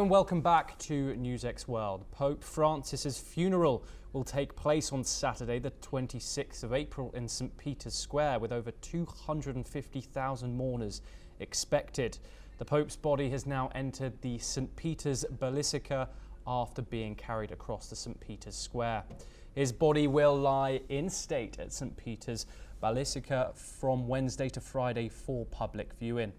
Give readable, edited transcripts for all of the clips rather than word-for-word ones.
and welcome back to NewsX World. Pope Francis's funeral will take place on Saturday, the 26th of April in St. Peter's Square, with over 250,000 mourners expected. The Pope's body has now entered the St. Peter's Basilica after being carried across the St. Peter's Square. His body will lie in state at St. Peter's Basilica from Wednesday to Friday for public viewing.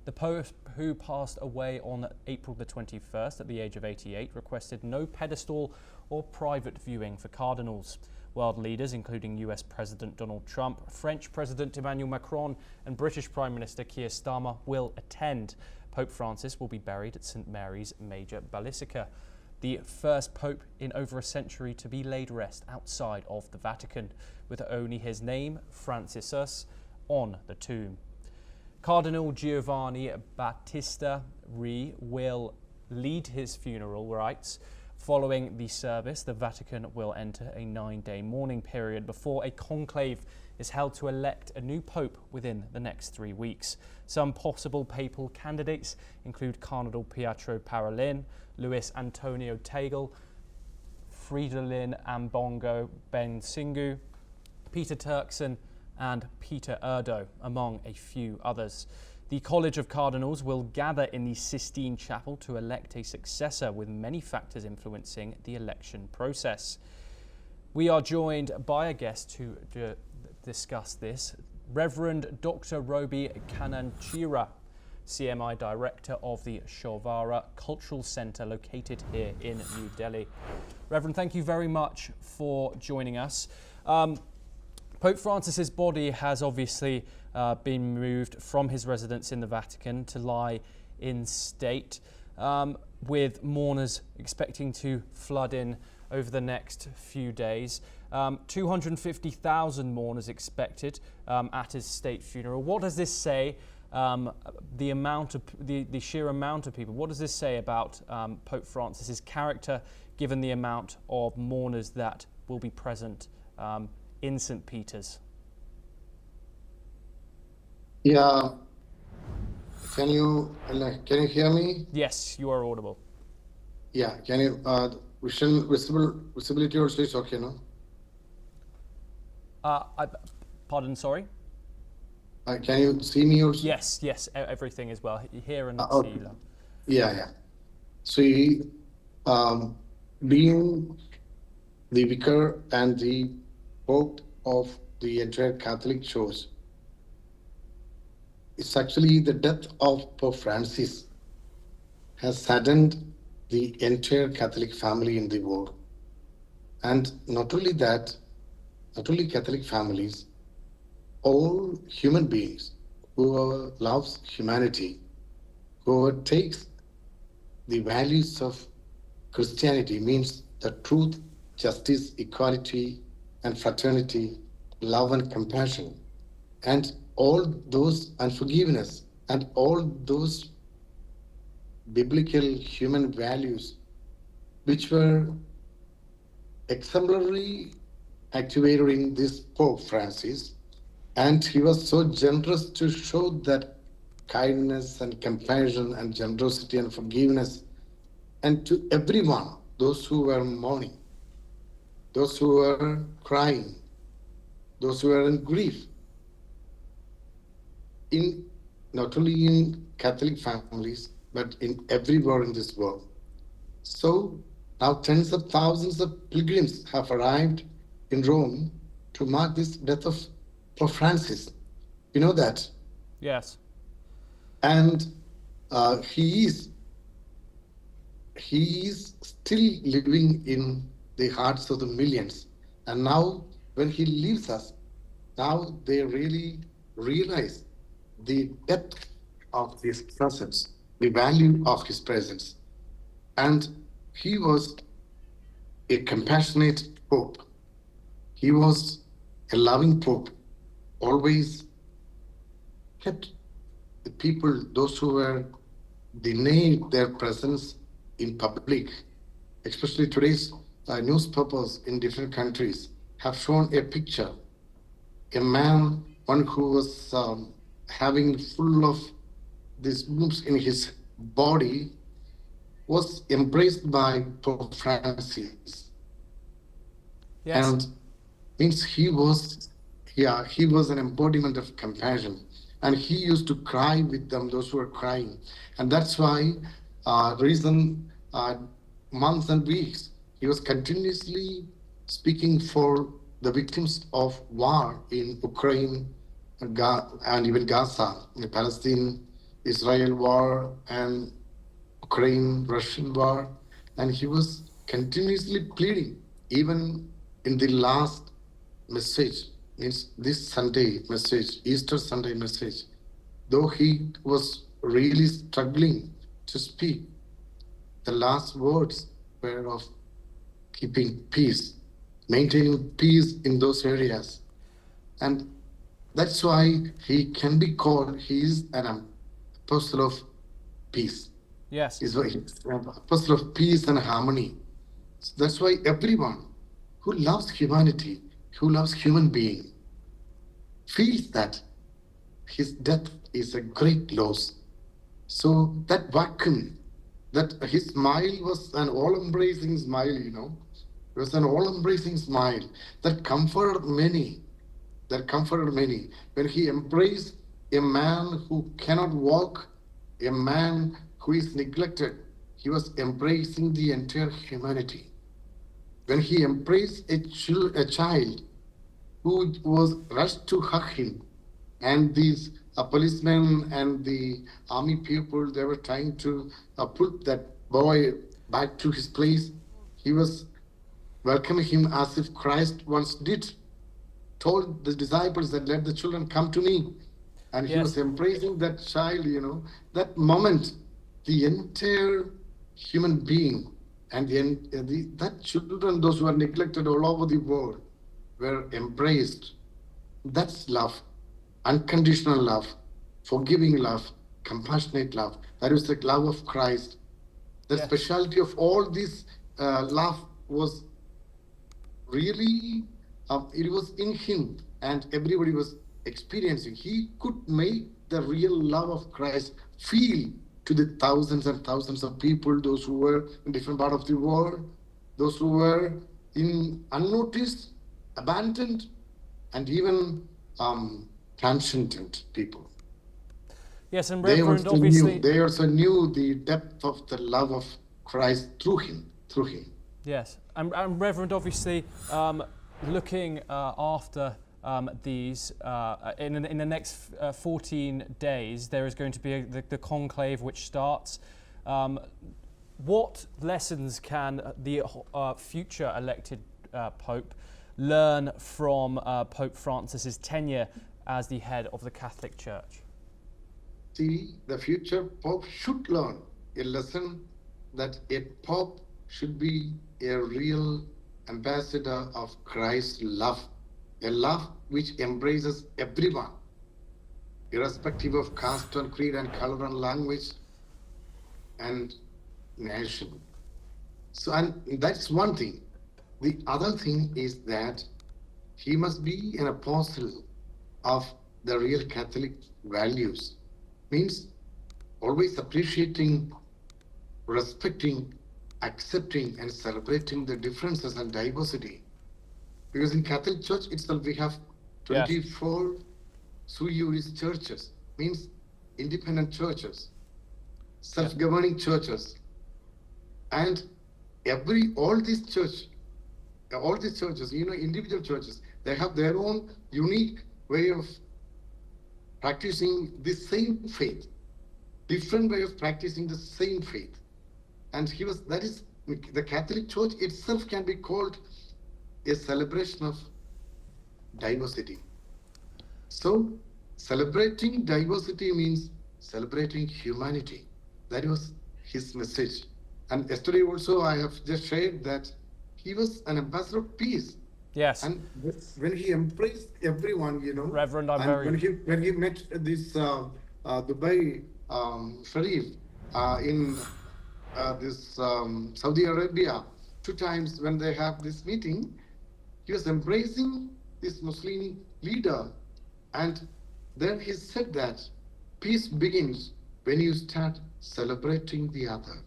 The Pope, who passed away on April the 21st at the age of 88, requested no pedestal or private viewing for cardinals. World leaders, including US President Donald Trump, French President Emmanuel Macron and British Prime Minister Keir Starmer, will attend. Pope Francis will be buried at St. Mary's Major Basilica, the first pope in over a century to be laid rest outside of the Vatican, with only his name, Franciscus, on the tomb. Cardinal Giovanni Battista Re will lead his funeral rites. Following the service, the Vatican will enter a 9-day mourning period before a conclave is held to elect a new pope within the next 3 weeks. Some possible papal candidates include Cardinal Pietro Parolin, Luis Antonio Tagle, Fridolin Ambongo Bensingu, Peter Turkson and Peter Erdo, among a few others. The College of Cardinals will gather in the Sistine Chapel to elect a successor, with many factors influencing the election process. We are joined by a guest to discuss this, Reverend Dr. Roby Kananchira, CMI Director of the Shovara Cultural Centre located here in New Delhi. Reverend, thank you very much for joining us. Pope Francis's body has obviously been moved from his residence in the Vatican to lie in state, with mourners expecting to flood in over the next few days. 250,000 mourners expected at his state funeral. What does this say, the sheer amount of people, what does this say about Pope Francis's character, given the amount of mourners that will be present in St. Peter's? Yeah. Can you hear me? Yes, you are audible. Yeah. Can you visibility also is okay, no? Pardon, sorry? Can you see me also? Yes, everything is well. Hear and okay. see you. Yeah. So being the vicar and the Pope of the entire Catholic Church, it's actually the death of Pope Francis has saddened the entire Catholic family in the world. And not only that, not only Catholic families, all human beings who loves humanity, who takes the values of Christianity, means the truth, justice, equality, and fraternity, love and compassion, and all those unforgiveness, and all those biblical human values which were exemplary activated in this Pope Francis. And he was so generous to show that kindness and compassion and generosity and forgiveness, and to everyone, those who were mourning, those who were crying, those who were in grief, in not only in Catholic families, but in everywhere in this world. So now tens of thousands of pilgrims have arrived in Rome to mark this death of Pope Francis. You know that? Yes. And he is still living in the hearts of the millions. And now when he leaves us, now they really realize the depth of his presence, the value of his presence. And he was a compassionate Pope. He was a loving Pope, always kept the people, those who were denied their presence in public, especially today's newspapers in different countries have shown a picture, a man, one who was having full of these wounds in his body, was embraced by Pope Francis. Yes. And means he was an embodiment of compassion, and he used to cry with them, those who were crying. And that's why recent months and weeks he was continuously speaking for the victims of war in Ukraine and even Gaza, the Palestine Israel war and Ukraine Russian war. And he was continuously pleading, even in the last message, means this Sunday message, Easter Sunday message, though he was really struggling to speak, the last words were of keeping peace, maintaining peace in those areas. And that's why he can be called, he is an apostle of peace. Yes. He's an apostle of peace and harmony. So that's why everyone who loves humanity, who loves human being, feels that his death is a great loss. So that vacuum, that his smile was an all-embracing smile, It was an all-embracing smile that comforted many, when he embraced a man who cannot walk, a man who is neglected. He was embracing the entire humanity. When he embraced a child who was rushed to hug him, and these policemen and the army people, they were trying to put that boy back to his place. He was welcoming him as if Christ once did, told the disciples that let the children come to me. And he was embracing that child, that moment, the entire human being and that children, those who are neglected all over the world, were embraced. That's love, unconditional love, forgiving love, compassionate love. That is the love of Christ. The specialty of all this love was really, it was in him, and everybody was experiencing. He could make the real love of Christ feel to the thousands and thousands of people, those who were in different parts of the world, those who were in unnoticed, abandoned, and even transcendent people. Yes, and Reverend, obviously, they also knew the depth of the love of Christ through him. Yes, and Reverend, obviously, looking after these, in the next 14 days, there is going to be the conclave which starts. What lessons can the future elected Pope learn from Pope Francis's tenure as the head of the Catholic Church? See, the future Pope should learn a lesson that a Pope should be a real ambassador of Christ's love, a love which embraces everyone, irrespective of caste and creed and color and language and nation. So, and that's one thing. The other thing is that he must be an apostle of the real Catholic values. Means always appreciating, respecting, accepting, and celebrating the differences and diversity. Because in Catholic Church itself, we have 24 sui juris churches, means independent churches, self-governing churches, and all these churches, individual churches, they have their own unique way of practicing the same faith, different way of practicing the same faith. And that is, the Catholic Church itself can be called a celebration of diversity. So, celebrating diversity means celebrating humanity. That was his message. And yesterday also I have just shared that he was an ambassador of peace. Yes. And when he embraced everyone, Reverend, when he met this Dubai Sharif in this Saudi Arabia, 2 times when they have this meeting, he was embracing this Muslim leader. And then he said that peace begins when you start celebrating the other.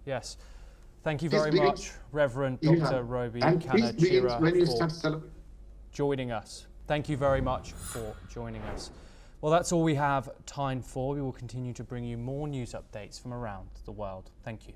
Yes. Thank you Peace very begins. much, Reverend Yeah. Dr. Roby And peace begins when you Kanachira, start for celebrating. joining us. Thank you very much for joining us. Well, that's all we have time for. We will continue to bring you more news updates from around the world. Thank you.